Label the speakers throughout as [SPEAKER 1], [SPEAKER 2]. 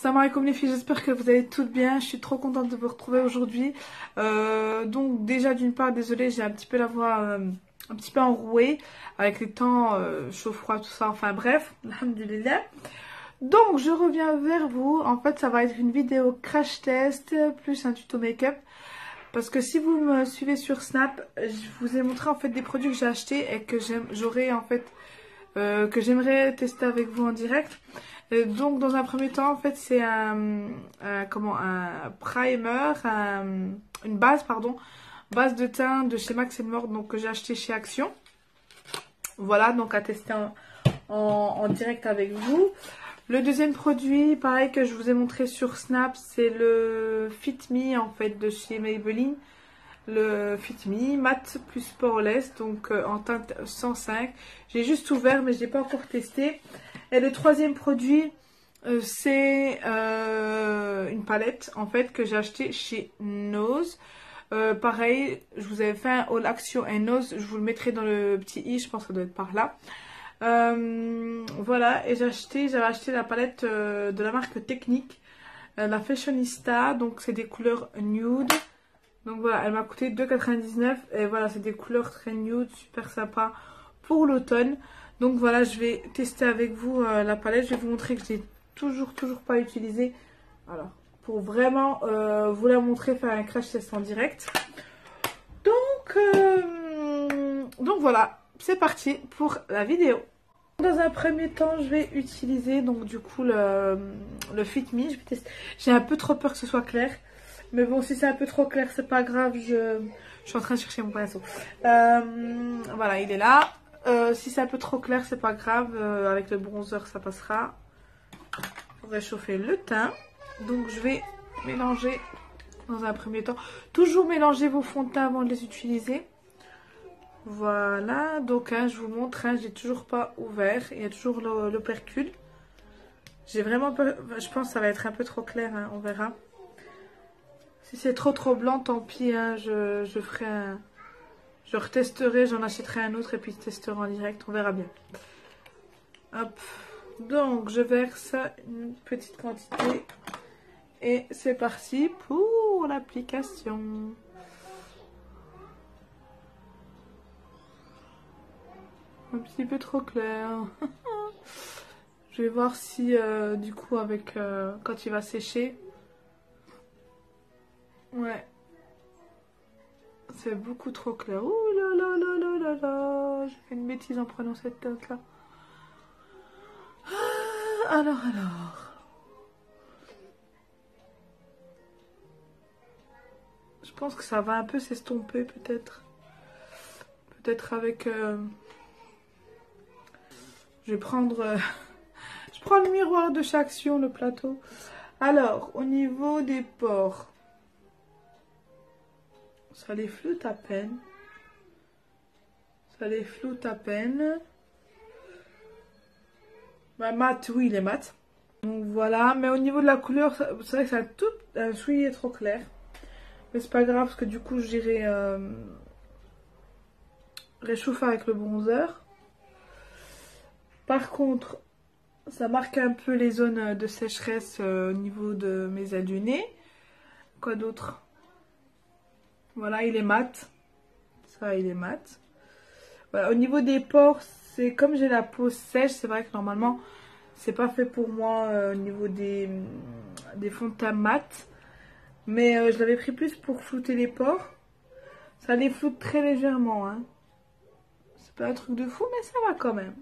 [SPEAKER 1] Salam alaikum les filles, j'espère que vous allez toutes bien. Je suis trop contente de vous retrouver aujourd'hui. Donc déjà d'une part, désolée, j'ai un petit peu la voix un petit peu enrouée avec les temps chaud-froid, tout ça. Enfin bref, alhamdoulilah. Donc je reviens vers vous. En fait, ça va être une vidéo crash test plus un tuto make-up. Parce que si vous me suivez sur Snap, je vous ai montré en fait des produits que j'ai achetés et que j'aurais en fait que j'aimerais tester avec vous en direct. Donc dans un premier temps en fait c'est un primer, une base pardon, base de teint de chez Max Mort, donc que j'ai acheté chez Action. Voilà, donc à tester en direct avec vous. Le deuxième produit, pareil que je vous ai montré sur Snap, c'est le Fit Me en fait de chez Maybelline. Le Fit Me Matte plus Poreless, donc en teinte 105. J'ai juste ouvert mais je n'ai pas encore testé. Et le troisième produit, c'est une palette en fait que j'ai acheté chez Nose. Pareil, je vous avais fait un haul Action et Nose, je vous le mettrai dans le petit i, je pense que ça doit être par là. Voilà, et j'avais acheté la palette de la marque Technique, la Fashionista, donc c'est des couleurs nude. Donc voilà, elle m'a coûté 2,99 et voilà, c'est des couleurs très nude, super sympa pour l'automne. Donc voilà, je vais tester avec vous la palette, je vais vous montrer que je l'ai toujours pas utilisée. Alors, pour vraiment vous la montrer, faire un crash test en direct. Donc voilà, c'est parti pour la vidéo. Dans un premier temps, je vais utiliser donc du coup le Fit Me. J'ai un peu trop peur que ce soit clair. Mais bon, si c'est un peu trop clair, c'est pas grave. Je suis en train de chercher mon pinceau. Voilà, il est là. Si c'est un peu trop clair, c'est pas grave. Avec le bronzer, ça passera. Pour réchauffer le teint. Donc, je vais mélanger dans un premier temps. Toujours mélanger vos fonds de teint avant de les utiliser. Voilà. Donc, je vous montre. J'ai toujours pas ouvert. Il y a toujours l'opercule. J'ai vraiment peur. Je pense que ça va être un peu trop clair. On verra. Si c'est trop blanc, tant pis, hein, je ferai un... Je retesterai, j'en achèterai un autre et puis je testerai en direct, on verra bien. Hop, donc je verse une petite quantité et c'est parti pour l'application. Un petit peu trop clair. Je vais voir si du coup avec quand il va sécher. Ouais. C'est beaucoup trop clair. Ouh là là là là là là. J'ai fait une bêtise en prenant cette teinte là. Alors. Je pense que ça va un peu s'estomper peut-être. Peut-être avec... Je vais prendre... Je prends le miroir de chaque Action, le plateau. Alors, au niveau des pores. Ça les floute à peine. Ça les floute à peine. Bah, mat, oui, il est mat. Donc voilà, mais au niveau de la couleur, c'est vrai que ça a tout un souillé trop clair. Mais c'est pas grave parce que du coup, j'irai réchauffer avec le bronzer. Par contre, ça marque un peu les zones de sécheresse au niveau de mes ailes du nez. Quoi d'autre? Voilà, il est mat. Ça, il est mat. Voilà, au niveau des pores, c'est comme j'ai la peau sèche, c'est vrai que normalement, c'est pas fait pour moi au niveau des fonds de teint mat. Mais je l'avais pris plus pour flouter les pores. Ça les floute très légèrement, hein. C'est pas un truc de fou, mais ça va quand même.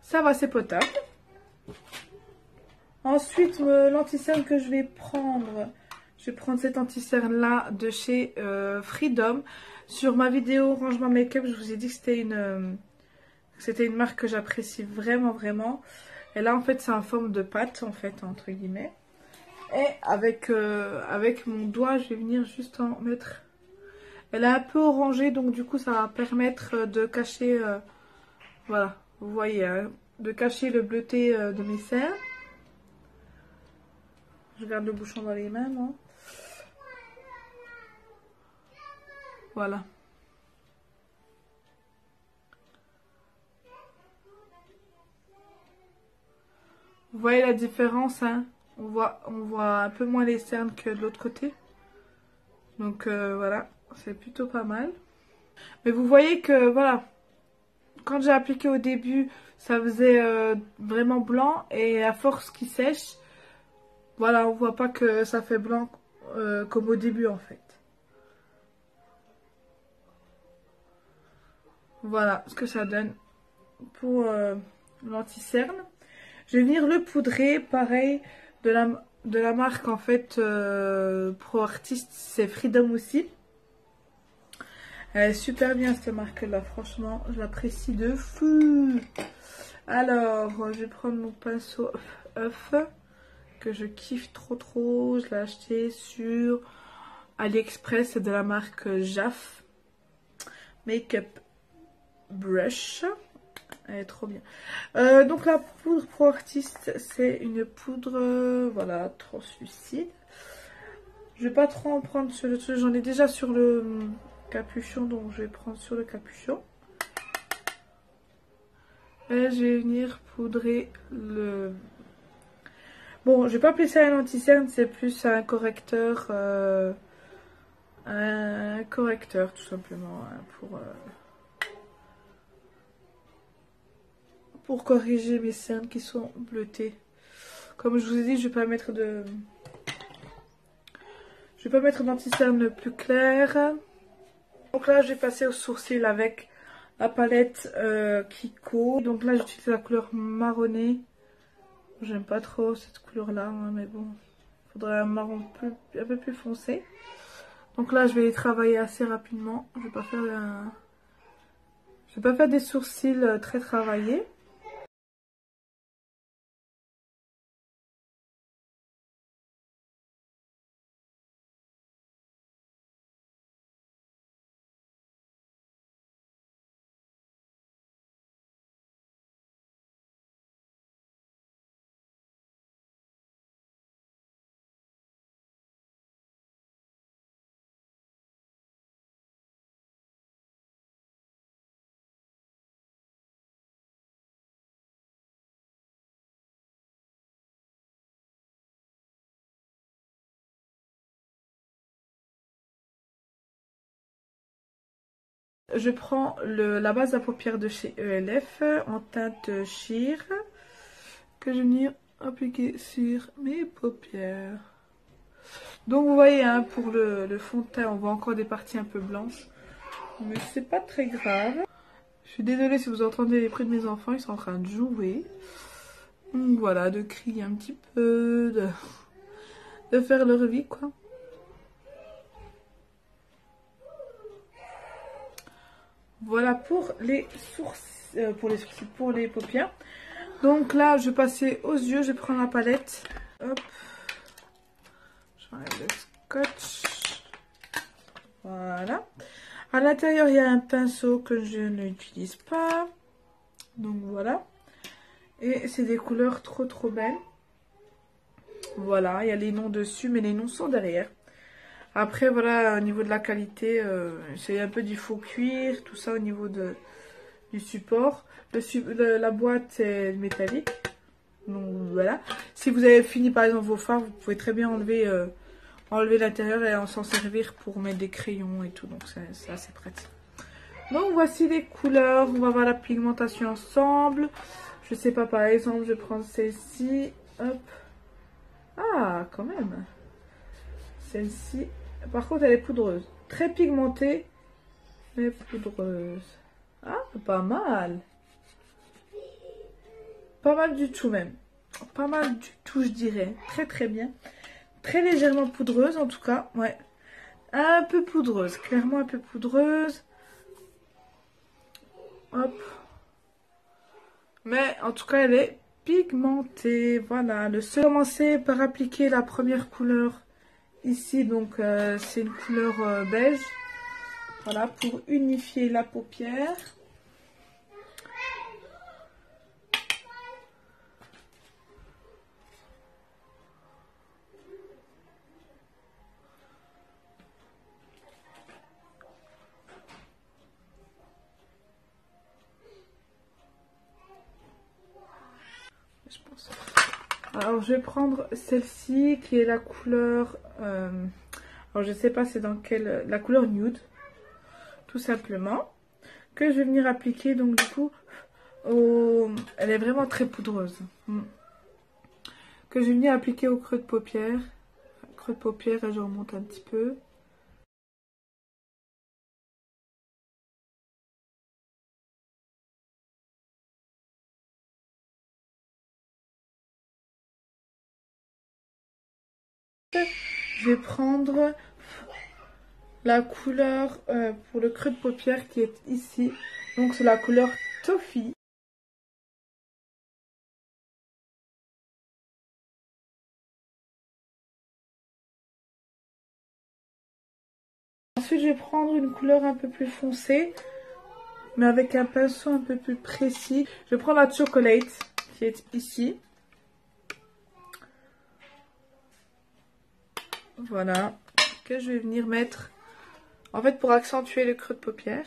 [SPEAKER 1] Ça va, c'est potable. Ensuite, l'anti-cerne que je vais prendre cet anti-cerne là de chez Freedom. Sur ma vidéo rangement make-up, je vous ai dit que c'était une marque que j'apprécie vraiment. Et là, en fait, c'est en forme de pâte, en fait, entre guillemets. Et avec mon doigt, je vais venir juste en mettre... Elle est un peu orangée, donc du coup, ça va permettre de cacher... voilà, vous voyez, hein, de cacher le bleuté de mes cernes. Je garde le bouchon dans les mains, moi. Voilà. Vous voyez la différence, hein? On voit un peu moins les cernes que de l'autre côté. Donc voilà, c'est plutôt pas mal. Mais vous voyez que voilà, quand j'ai appliqué au début, ça faisait vraiment blanc. Et à force qu'il sèche, voilà, on voit pas que ça fait blanc comme au début en fait. Voilà ce que ça donne pour l'anti-cerne. Je vais venir le poudrer, pareil, de la marque en fait Pro Artist, c'est Freedom aussi. Elle est super bien cette marque là, franchement, je l'apprécie de fou. Alors, je vais prendre mon pinceau œuf que je kiffe trop. Je l'ai acheté sur AliExpress, c'est de la marque JAF Makeup Brush. Elle est trop bien. Donc la poudre Pro Artist, c'est une poudre, voilà, translucide. Je vais pas trop en prendre sur le truc, j'en ai déjà sur le capuchon, donc je vais prendre sur le capuchon. Et je vais venir poudrer le... Bon, je vais pas appeler ça un anti-cerne, c'est plus un correcteur. Un correcteur, tout simplement, hein, pour corriger mes cernes qui sont bleutées. Comme je vous ai dit, je vais pas mettre de... Je vais pas mettre d'anti-cerne plus clair. Donc là, je vais passer au sourcil avec la palette Kiko. Donc là, j'utilise la couleur marronnée. J'aime pas trop cette couleur-là, hein, mais bon, il faudrait un marron un peu plus foncé. Donc là, je vais les travailler assez rapidement. Je vais pas faire des sourcils très travaillés. Je prends la base à paupières de chez ELF en teinte Sheer que je vais venir appliquer sur mes paupières. Donc vous voyez, hein, pour le fond de teint, on voit encore des parties un peu blanches. Mais c'est pas très grave. Je suis désolée si vous entendez les cris de mes enfants, ils sont en train de jouer. Donc voilà, de crier un petit peu, de faire leur vie quoi. Voilà pour les sourcils, pour les paupières. Donc là, je vais passer aux yeux, je vais prendre la palette. Hop. J'enlève le scotch. Voilà. À l'intérieur, il y a un pinceau que je n'utilise pas. Donc voilà. Et c'est des couleurs trop belles. Voilà, il y a les noms dessus, mais les noms sont derrière. Après, voilà, au niveau de la qualité, c'est un peu du faux cuir, tout ça au niveau du support. La boîte est métallique. Donc voilà. Si vous avez fini par exemple vos fards, vous pouvez très bien enlever l'intérieur et s'en servir pour mettre des crayons et tout. Donc c'est assez pratique. Donc voici les couleurs. On va voir la pigmentation ensemble. Je sais pas, par exemple, je prends celle-ci. Hop. Ah, quand même. Celle-ci. Par contre, elle est poudreuse. Très pigmentée, mais poudreuse. Ah, pas mal. Pas mal du tout même. Pas mal du tout, je dirais. Très bien. Très légèrement poudreuse en tout cas. Ouais. Un peu poudreuse. Clairement un peu poudreuse. Hop. Mais en tout cas, elle est pigmentée. Voilà. Le seul. Commencer par appliquer la première couleur ici. Donc, c'est une couleur beige. Voilà. Pour unifier la paupière. Je pense. je vais prendre celle-ci qui est la couleur... alors je sais pas c'est dans quelle... La couleur nude. Tout simplement. Que je vais venir appliquer donc du coup... Elle est vraiment très poudreuse. Que je vais venir appliquer au creux de paupière. Creux de paupière et je remonte un petit peu. Je vais prendre la couleur pour le creux de paupière qui est ici. Donc c'est la couleur Toffee. Ensuite je vais prendre une couleur un peu plus foncée. Mais avec un pinceau un peu plus précis. Je vais prendre la Chocolate qui est ici. Voilà. Que je vais venir mettre... En fait pour accentuer le creux de paupière.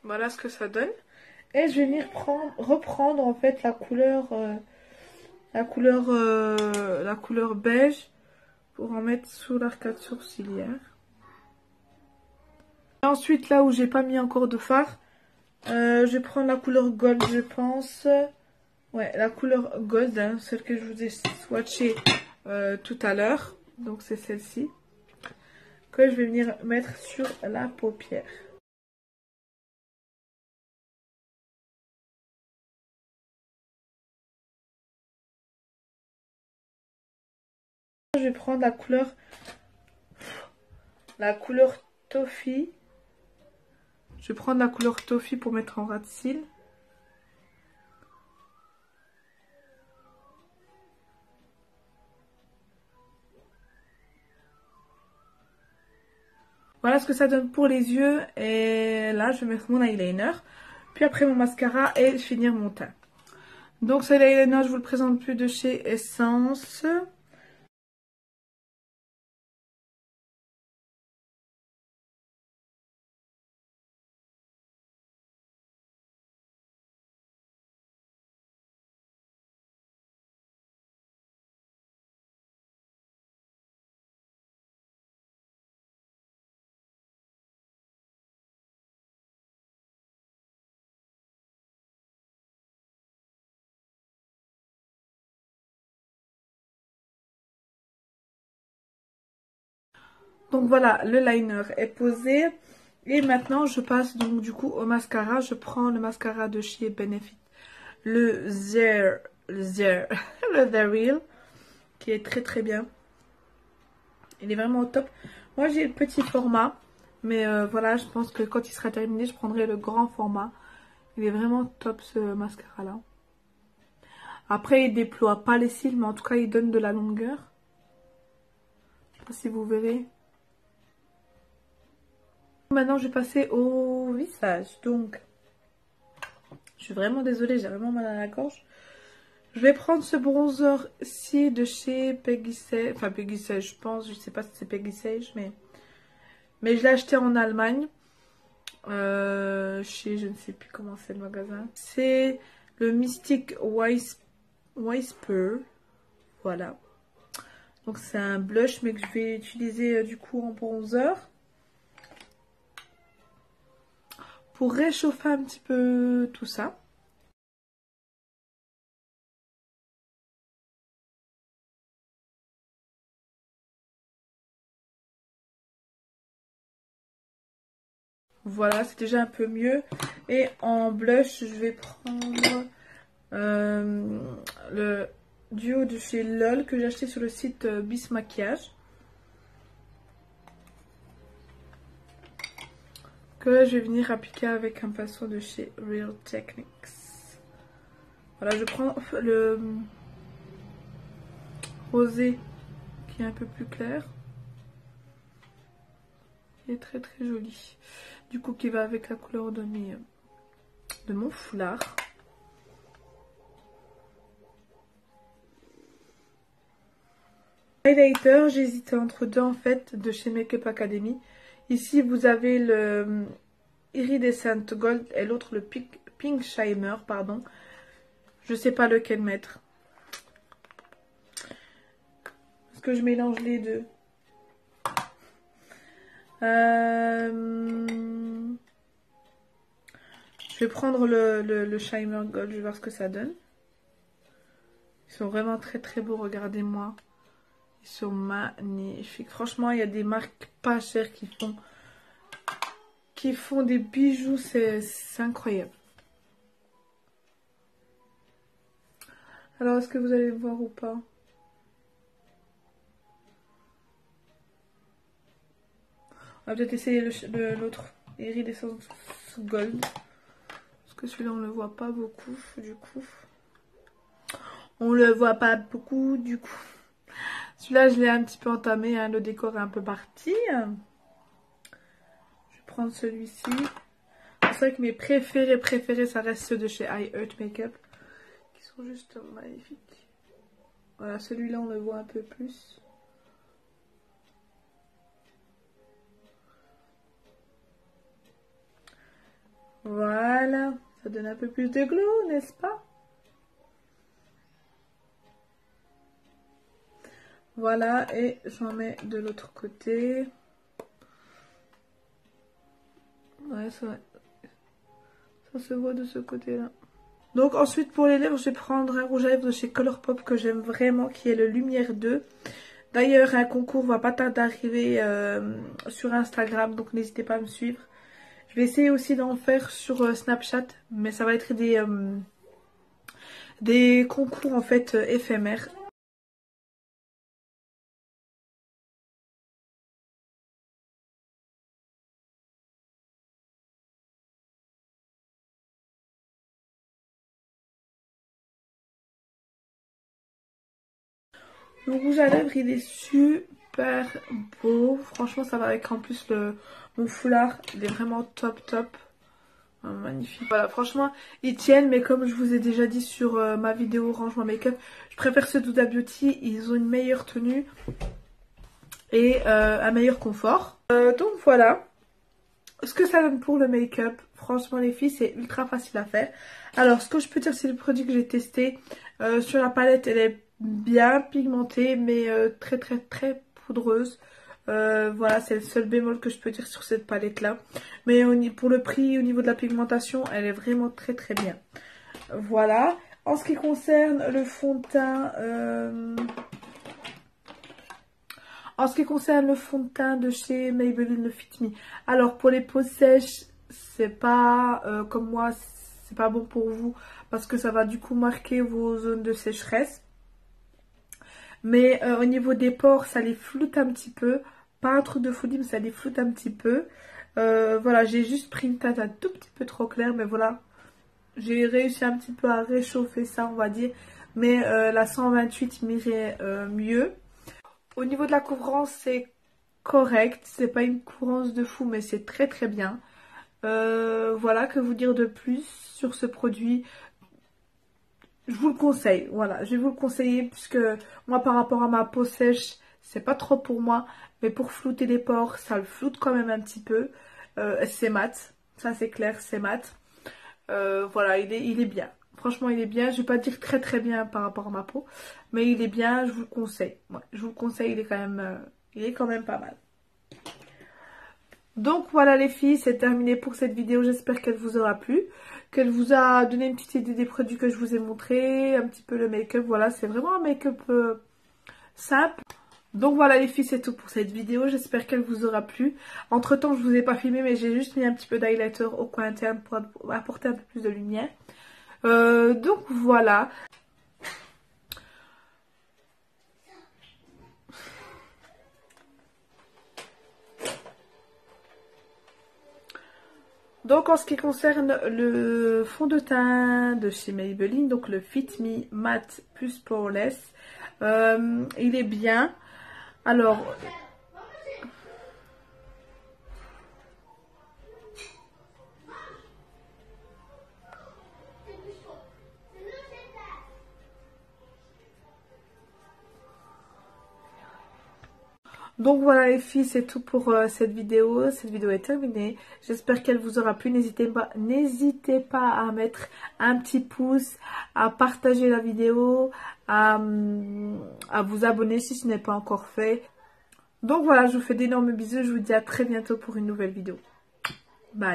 [SPEAKER 1] Voilà ce que ça donne. Et je vais venir reprendre en fait la couleur beige pour en mettre sous l'arcade sourcilière. Et ensuite là où j'ai pas mis encore de fard, je vais prendre la couleur gold je pense. Ouais, la couleur gold, hein, celle que je vous ai swatchée tout à l'heure. Donc c'est celle-ci. Que je vais venir mettre sur la paupière. Je vais prendre la couleur Toffee. Je vais prendre la couleur Toffee pour mettre en ras de cils. Voilà ce que ça donne pour les yeux. Et là, je vais mettre mon eyeliner. Puis après mon mascara et finir mon teint. Donc ce eyeliner, je vous le présente plus de chez Essence. Donc voilà, le liner est posé. Et maintenant, je passe donc du coup au mascara. Je prends le mascara de chez Benefit. Le The Real. Qui est très très bien. Il est vraiment au top. Moi, j'ai le petit format. Mais voilà, je pense que quand il sera terminé, je prendrai le grand format. Il est vraiment top ce mascara-là. Après, il déploie pas les cils, mais en tout cas, il donne de la longueur. Je sais pas si vous verrez. Maintenant, je vais passer au visage. Donc, je suis vraiment désolée, j'ai vraiment mal à la gorge. Je vais prendre ce bronzer-ci de chez Peggy Sage. Enfin, Peggy Sage, je pense. Je sais pas si c'est Peggy Sage, mais je l'ai acheté en Allemagne. Chez, je ne sais plus comment c'est le magasin. C'est le Mystic Whisper. Voilà. Donc, c'est un blush, mais que je vais utiliser du coup en bronzer. Pour réchauffer un petit peu tout ça. Voilà, c'est déjà un peu mieux. Et en blush, je vais prendre le duo de chez LOL que j'ai acheté sur le site Bis Maquillage. Que je vais venir appliquer avec un pinceau de chez Real Techniques. Voilà, je prends le rosé qui est un peu plus clair. Il est très très joli. Du coup, qui va avec la couleur de mon foulard. Highlighter, j'hésitais entre deux en fait, de chez Makeup Academy. Ici, vous avez le Iridescent Gold et l'autre le Pink Shimmer, pardon. Je sais pas lequel mettre. Parce que je mélange les deux. Je vais prendre le Shimmer Gold, je vais voir ce que ça donne. Ils sont vraiment très très beaux, regardez-moi. Ils sont magnifiques. Franchement, il y a des marques pas chères qui font des bijoux, c'est incroyable. Alors, est-ce que vous allez le voir ou pas? On va peut-être essayer l'autre Iridescent Gold. Parce que celui-là, on le voit pas beaucoup, du coup. On le voit pas beaucoup, du coup. Celui-là, je l'ai un petit peu entamé, hein, le décor est un peu parti. Je vais prendre celui-ci. C'est vrai que mes préférés, ça reste ceux de chez I Heart Makeup. Qui sont juste magnifiques. Voilà, celui-là, on le voit un peu plus. Voilà, ça donne un peu plus de glow, n'est-ce pas? Voilà, et j'en mets de l'autre côté. Ouais, ça se voit de ce côté-là. Donc ensuite, pour les lèvres, je vais prendre un rouge à lèvres de chez Colourpop que j'aime vraiment, qui est le Lumière 2. D'ailleurs, un concours va pas tarder d'arriver sur Instagram, donc n'hésitez pas à me suivre. Je vais essayer aussi d'en faire sur Snapchat, mais ça va être des concours en fait éphémères. Le rouge à lèvres, il est super beau. Franchement, ça va avec en plus mon foulard. Il est vraiment top top. Oh, magnifique. Voilà, franchement, ils tiennent. Mais comme je vous ai déjà dit sur ma vidéo Range-moi Make-up, je préfère ceux d'Huda Beauty. Ils ont une meilleure tenue et un meilleur confort. Donc voilà. Ce que ça donne pour le make-up, franchement les filles, c'est ultra facile à faire. Alors, ce que je peux dire, c'est le produit que j'ai testé. Sur la palette, elle est bien pigmentée, mais très très très poudreuse. Voilà, c'est le seul bémol que je peux dire sur cette palette-là. Mais pour le prix, au niveau de la pigmentation, elle est vraiment très très bien. Voilà. En ce qui concerne le fond de teint... En ce qui concerne le fond de teint de chez Maybelline, le Fit Me. Alors pour les peaux sèches, c'est pas comme moi, c'est pas bon pour vous parce que ça va du coup marquer vos zones de sécheresse. Mais au niveau des pores, ça les floute un petit peu. Pas un truc de folie, mais ça les floute un petit peu. Voilà, j'ai juste pris une teinte un tout petit peu trop claire, mais voilà. J'ai réussi un petit peu à réchauffer ça, on va dire. Mais la 128 m'irait mieux. Au niveau de la couvrance, c'est correct. C'est pas une couvrance de fou, mais c'est très très bien. Voilà, que vous dire de plus sur ce produit? Je vous le conseille, voilà, je vais vous le conseiller puisque moi par rapport à ma peau sèche, c'est pas trop pour moi. Mais pour flouter les pores, ça le floute quand même un petit peu. C'est mat, ça c'est clair, c'est mat. Voilà, il est bien. Franchement, il est bien. Je vais pas dire très très bien par rapport à ma peau, mais il est bien. Je vous le conseille. Ouais, je vous le conseille. Il est quand même pas mal. Donc voilà les filles, c'est terminé pour cette vidéo. J'espère qu'elle vous aura plu, qu'elle vous a donné une petite idée des produits que je vous ai montré, un petit peu le make-up. Voilà, c'est vraiment un make-up simple. Donc voilà les filles, c'est tout pour cette vidéo. J'espère qu'elle vous aura plu. Entre temps, je vous ai pas filmé, mais j'ai juste mis un petit peu d'highlighter au coin interne pour apporter un peu plus de lumière. Donc voilà. Donc en ce qui concerne le fond de teint de chez Maybelline, donc le Fit Me Matte plus Poreless, il est bien. Alors... Donc voilà les filles, c'est tout pour cette vidéo. Cette vidéo est terminée. J'espère qu'elle vous aura plu. N'hésitez pas à mettre un petit pouce, à partager la vidéo, à vous abonner si ce n'est pas encore fait. Donc voilà, je vous fais d'énormes bisous. Je vous dis à très bientôt pour une nouvelle vidéo. Bye.